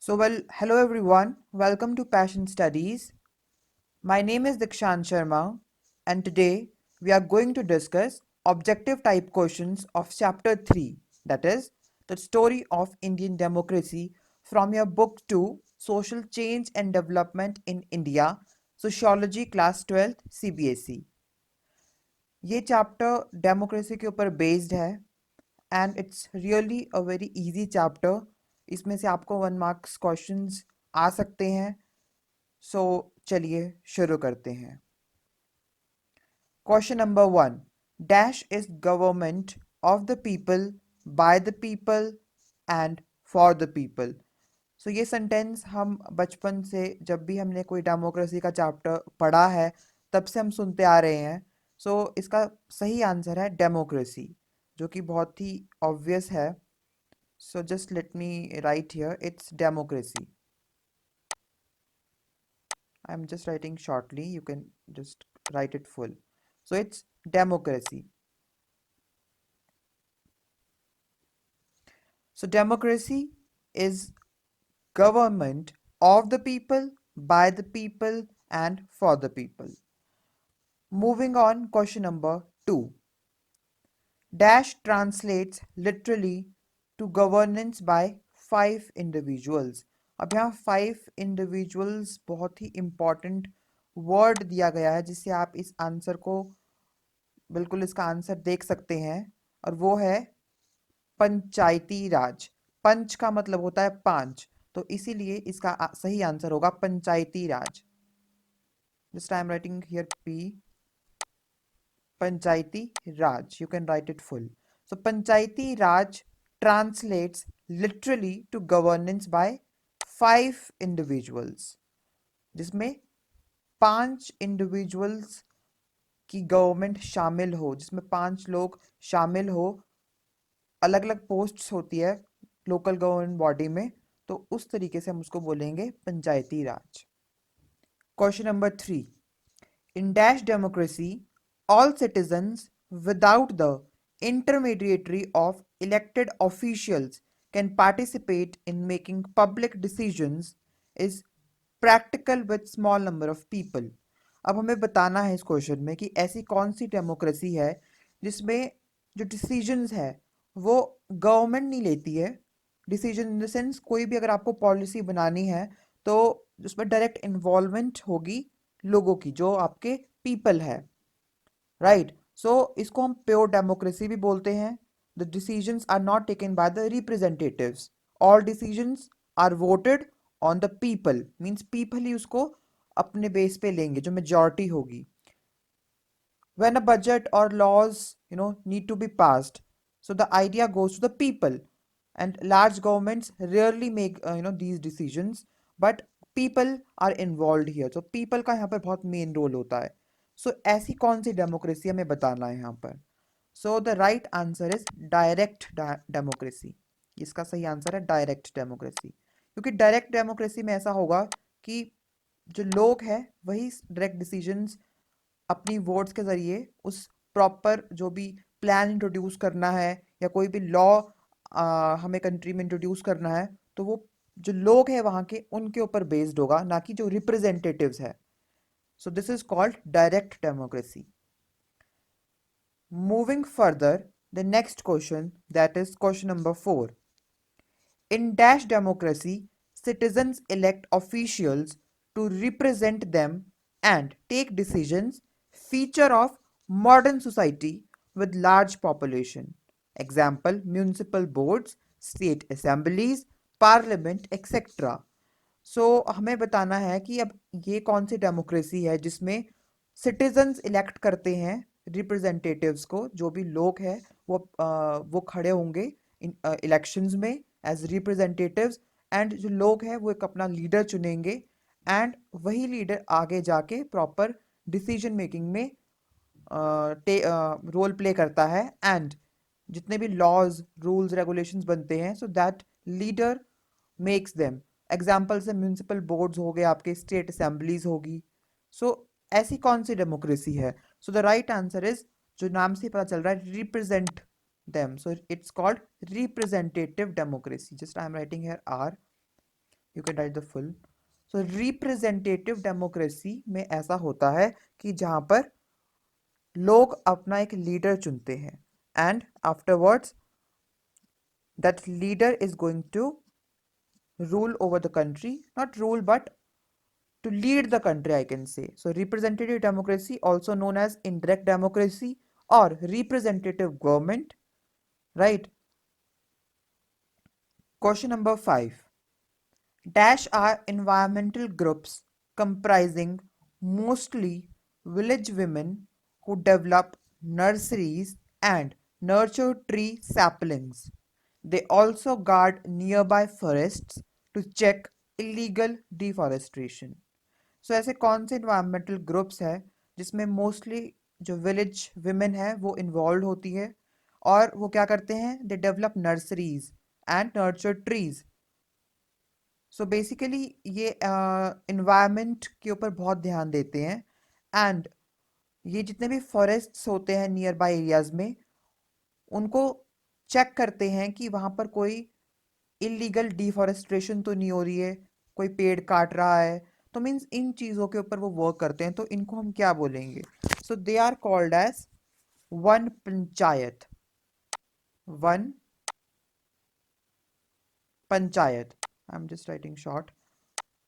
Hello everyone. Welcome to Passion Studies. My name is Dikshant Sharma, and today we are going to discuss objective type questions of Chapter 3, that is, the story of Indian democracy from your Book 2, Social Change and Development in India, Sociology Class 12th CBSE. ये chapter democracy के ऊपर based है and it's really a very easy chapter. इसमें से आपको 1 marks questions आ सकते हैं. सो चलिए शुरू करते हैं. Question number 1. Dash is government of the people, by the people and for the people. So ये सेंटेंस हम बचपन से जब भी हमने कोई डेमोक्रेसी का चैप्टर पढ़ा है तब से हम सुनते आ रहे हैं. इसका सही आंसर है डेमोक्रेसी, जो कि बहुत ही ऑब्वियस है. So just let me write here, it's democracy. I'm just writing shortly, you can just write it full. So it's democracy. So democracy is government of the people, by the people and for the people. Moving on, question number 2. Dash translates literally to governance by 5 individuals. अब यहाँ 5 individuals बहुत ही important word दिया गया है जिससे आप इस answer को बिल्कुल इसका आंसर देख सकते हैं, और वो है पंचायती राज. पंच का मतलब होता है 5, तो इसीलिए इसका सही आंसर होगा Panchayati Raj. Just I am writing here P, Panchayati Raj. You can write it full. So Panchayati Raj translates literally to governance by 5 individuals, जिसमें 5 individuals की गवर्नमेंट शामिल हो, जिसमें 5 लोग शामिल हो. अलग अलग पोस्ट्स होती है लोकल गवर्नमेंट बॉडी में, तो उस तरीके से हम उसको बोलेंगे Panchayati Raj. Question number 3. In dash democracy all citizens without the intermediary of elected officials can participate in making public decisions is practical with small number of people. अब हमें बताना है इस क्वेश्चन में कि ऐसी कौन सी डेमोक्रेसी है जिसमें जो डिसीजंस है वो गवर्नमेंट नहीं लेती है. डिसीजन इन द सेंस, कोई भी अगर आपको पॉलिसी बनानी है तो उसमें डायरेक्ट इन्वॉल्वमेंट होगी लोगों की, जो आपके पीपल है. राइट. सो इसको हम प्योर डेमोक्रेसी भी बोलते हैं. The decisions are not taken by the representatives. All decisions are voted on the people, means people ही उसको अपने बेस पे लेंगे, जो मेजॉरिटी होगी. when a budget or laws need to be passed, so the idea goes to the people, and large governments rarely make these decisions, but people are involved here. So people का यहाँ पर बहुत main role होता है. So ऐसी कौन सी democracy हमें बताना है यहाँ पर. So the right answer is direct democracy. इसका सही आंसर है डायरेक्ट डेमोक्रेसी, क्योंकि डायरेक्ट डेमोक्रेसी में ऐसा होगा कि जो लोग हैं वही डायरेक्ट डिसीजंस अपनी वोट्स के ज़रिए उस प्रॉपर जो भी प्लान इंट्रोड्यूस करना है या कोई भी लॉ हमें कंट्री में इंट्रोड्यूस करना है, तो वो जो लोग हैं वहाँ के उनके ऊपर बेस्ड होगा, ना कि जो रिप्रेजेंटेटिव्स है. So this is called direct democracy. Moving further, the next question, that is question number 4. In dash democracy citizens elect officials to represent them and take decisions, feature of modern society with large population. Example, municipal boards, state assemblies, parliament, etc. So हमें बताना है कि अब ये कौन सी democracy है जिसमें सिटीजन्स इलेक्ट करते हैं रिप्रेजेंटेटिव्स को. जो भी लोग हैं वो खड़े होंगे इलेक्शंस में एज रिप्रेजेंटेटिव्स, एंड जो लोग हैं वो एक अपना लीडर चुनेंगे, एंड वही लीडर आगे जाके प्रॉपर डिसीजन मेकिंग में रोल प्ले करता है, एंड जितने भी लॉज रूल्स रेगुलेशंस बनते हैं so that leader makes them. Examples है म्यूनिसिपल बोर्ड्स हो गए, आपके स्टेट असेंबलीज होगी. सो ऐसी कौन सी डेमोक्रेसी है. So the right answer is, जो नाम से पता चल रहा है, represent them. So it's called representative democracy. Just I am writing here R. You can write the full. So representative democracy में ऐसा होता है कि जहाँ पर लोग अपना एक लीडर चुनते हैं and afterwards that leader is going to rule over the country, not rule but to lead the country, I can say. So representative democracy, also known as indirect democracy or representative government, right? Question number 5. Dash are environmental groups comprising mostly village women who develop nurseries and nurture tree saplings. They also guard nearby forests to check illegal deforestation. सो ऐसे कौन से environmental groups हैं जिसमें mostly जो village women है वो involve होती है और वो क्या करते हैं, they develop nurseries and nurture trees. So basically ये इन्वायरमेंट के ऊपर बहुत ध्यान देते हैं एंड ये जितने भी फॉरेस्ट्स होते हैं नियर बाय एरियाज में उनको चेक करते हैं कि वहाँ पर कोई इलीगल डिफॉरेस्ट्रेशन तो नहीं हो रही है, कोई पेड़ काट रहा है. तो मीन्स इन चीज़ों के ऊपर वो वर्क करते हैं. तो इनको हम क्या बोलेंगे? So they are called as Van Panchayat. Van Panchayat. I am just writing short.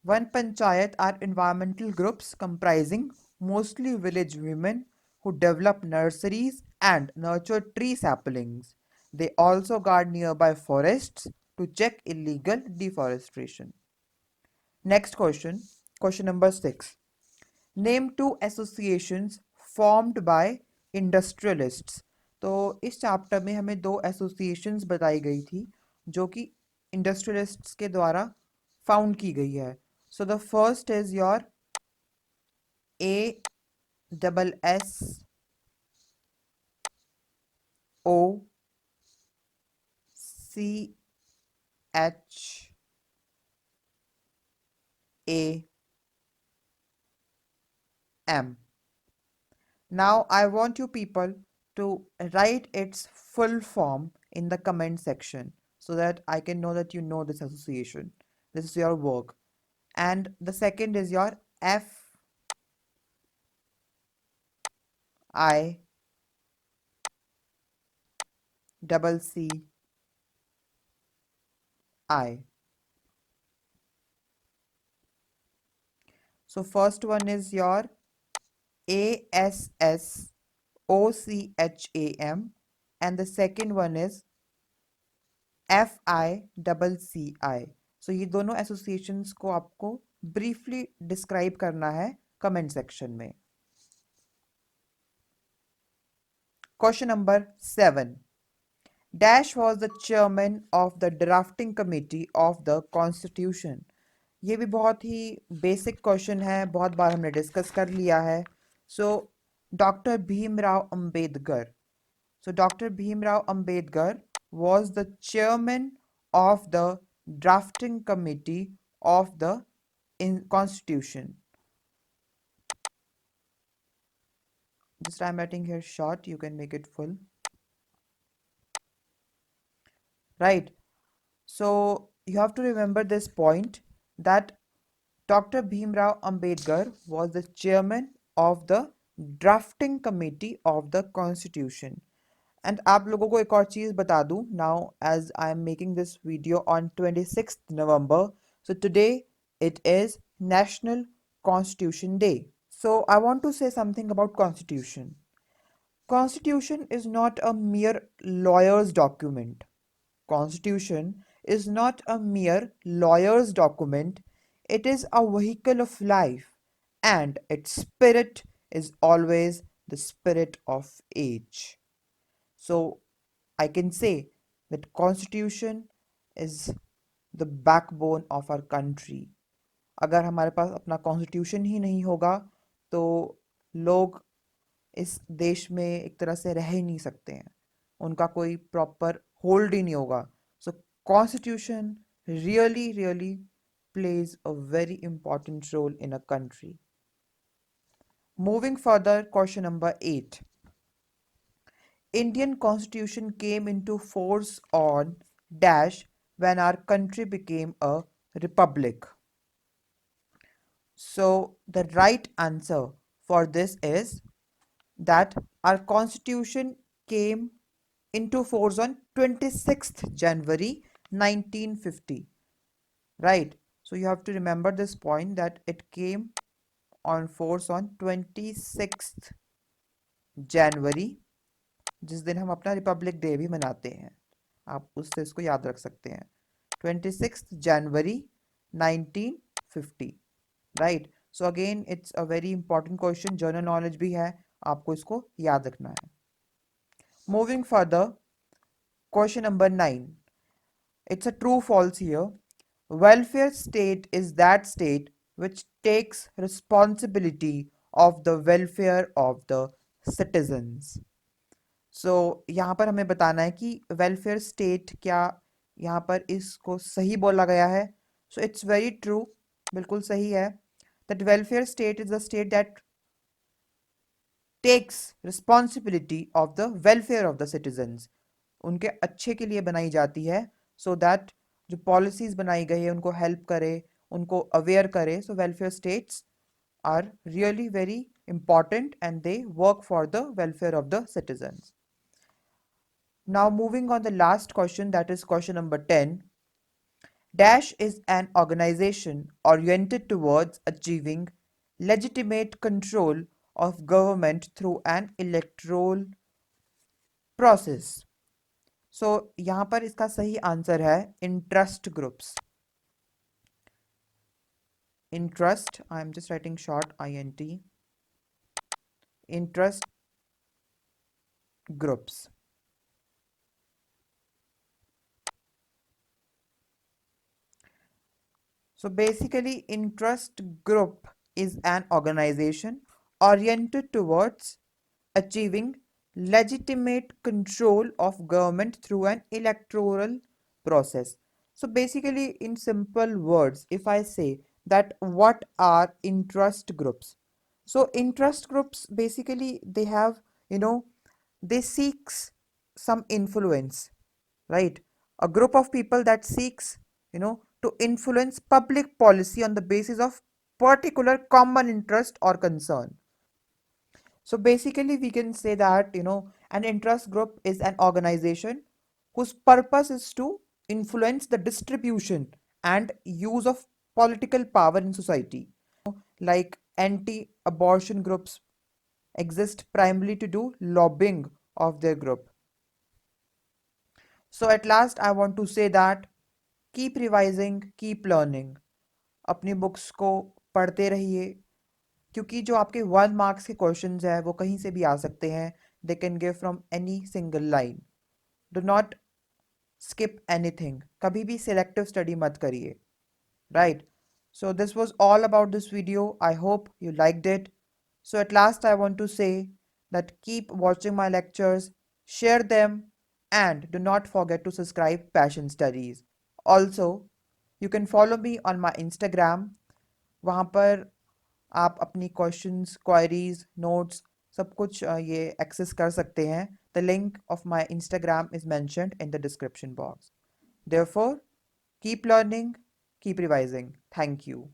One panchayat are environmental groups comprising mostly village women who develop nurseries and nurture tree saplings. They also guard nearby forests to check illegal deforestation. Next question, question number 6. Name two associations formed by industrialists. तो इस chapter में हमें दो associations बताई गई थी जो कि इंडस्ट्रियलिस्ट्स के द्वारा फाउंड की गई है. So the first is your ASOCHAM. Now I want you people to write its full form in the comment section so that I can know that you know this association. This is your work. And the second is your FICCI. So first one is your ASSOCHAM and the second one is FICCI. So ये दोनों associations को आपको briefly describe करना है comment section में. Question number 7. Dash was the chairman of the drafting committee of the Constitution. ये भी बहुत ही बेसिक क्वेश्चन है, बहुत बार हमने डिस्कस कर लिया है. So doctor Bhimrao Ambedkar. So Dr. Bhimrao Ambedkar was the chairman of the drafting committee of the Constitution. Just I'm writing here short, you can make it full. Right. So you have to remember this point that Dr. Bhimrao Ambedkar was the chairman of the drafting committee of the Constitution. And आप लोगों को एक और चीज़ बता दूँ now as I am making this video on 26 November. So today it is National Constitution Day. So I want to say something about Constitution. Constitution is not a mere lawyer's document. Constitution is not a mere lawyer's document. It is a vehicle of life and its spirit is always the spirit of age. So I can say that Constitution is the backbone of our country. अगर हमारे पास अपना constitution ही नहीं होगा तो लोग इस देश में एक तरह से रह ही नहीं सकते हैं, उनका कोई प्रॉपर होल्ड ही नहीं होगा. So constitution really really plays a very important role in a country. Moving further, question number 8. Indian Constitution came into force on dash when our country became a republic. So the right answer for this is that our constitution came into force on 26th January 1950. Right? So you have to remember this point that it came on force on 26th January, जिस दिन हम अपना Republic day भी मनाते हैं. आप उससे इसको याद रख सकते हैं. 26th January 1950. Right? So again, it's a very important question. General knowledge भी है. आपको इसको याद रखना है. Moving further, question number 9. It's a true false here. Welfare state is that state which takes responsibility of the welfare of the citizens. So यहाँ पर हमें बताना है कि welfare state क्या यहाँ पर इसको सही बोला गया है. So it's very true, बिल्कुल सही है, that welfare state is the state that takes responsibility of the welfare of the citizens. उनके अच्छे के लिए बनाई जाती है, so that जो पॉलिसीज बनाई गई है उनको हेल्प करे, उनको अवेयर करे. So welfare states are really very important and they work for the welfare of the citizens. Now moving on the last question, that is question number 10. Dash is an organization oriented towards achieving legitimate control of government through an electoral process. So यहाँ पर इसका सही answer है interest groups. Interest, I am just writing short INT, interest groups. So basically, interest group is an organization oriented towards achieving legitimate control of government through an electoral process. So basically, in simple words, if I say that what are interest groups? So interest groups basically they have, they seeks some influence, right? A group of people that seeks, to influence public policy on the basis of particular common interest or concern. So basically we can say that, an interest group is an organization whose purpose is to influence the distribution and use of political power in society. Like anti-abortion groups exist primarily to do lobbying of their group. So at last I want to say that keep revising, keep learning. अपनी books को पढ़ते रहिए, क्योंकि जो आपके 1 marks के questions है वो कहीं से भी आ सकते हैं. They can give from any single line. Do not skip anything. कभी भी selective study मत करिए. Right? So this was all about this video. I hope you liked it. So at last I want to say that keep watching my lectures, share them, and do not forget to subscribe Passion Studies. Also, you can follow me on my Instagram. वहाँ पर आप अपनी questions, queries, notes सब कुछ ये access कर सकते हैं. The link of my Instagram is mentioned in the description box. Therefore, keep learning, keep revising. Thank you.